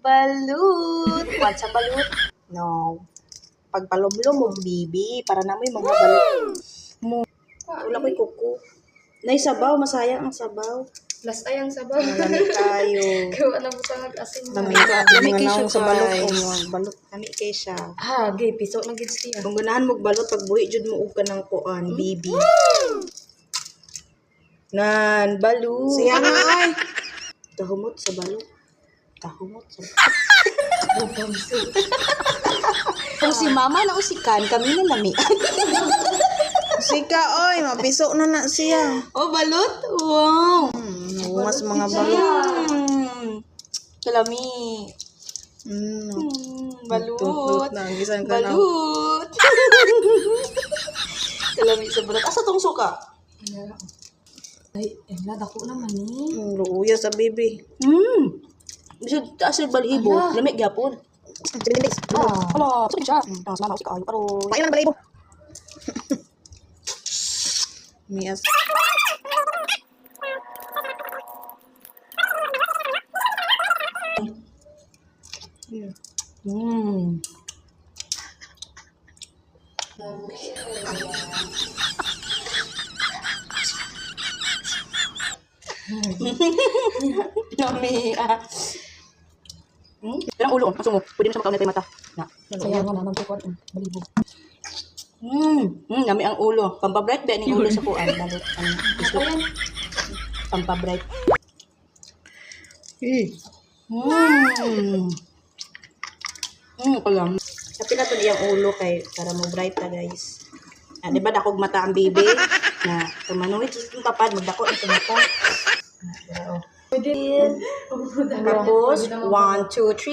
Balut. Want sa balut? No. Pagpalumlum mo, bibi. Para na mo yung mga balut mo. Wala ko'y kuko. Nay sabaw, masayang ang sabaw. Las ay ang sabaw. Lami kayo. Gawa na mo sa asin mo. Lami kayo kayo sa balot. Balot. Lami kayo siya. Ah, gay, piso ng gids siya. Kung ganahan mo balot, pag buhi, jud mo ka ng kuan, bibi. Nan, balot. Siya nga ay. Tahumot sa balot. Tahumot sa Kung si mama na usikan, kami na lami. Sika oy, mapiso na siya. Oh, balot? Wow. Mas mga balot. Kalami. Balut. Tutlot na, gisan ka na. Balut. Kalami sa balot. Asa tong suka? Ay, lad ako naman eh. Luya sa bibi. Bisa taas yung balibo. Ala. Lamig gyapon. Pinilis. Ala, sakit siya. Tapos mama usik ayo. Pero, Payo ng balibo. Miyas. Yummy. Ilang ulo. Ang sungo. Pwede mo siya makaunay tayo mata. Na. Kaya nga naman ko balibo. Yummy ang ulo. Pampabright ba yung ulo sa kuan? Balot. Gusto. Pampabright. Kalam. Tapi na to iyang ulo kay para mo bright ta guys. Di ba dakog mata ang baby? Na tumanulit yung papad magdako ang mata. Tapos 1, 2, 3.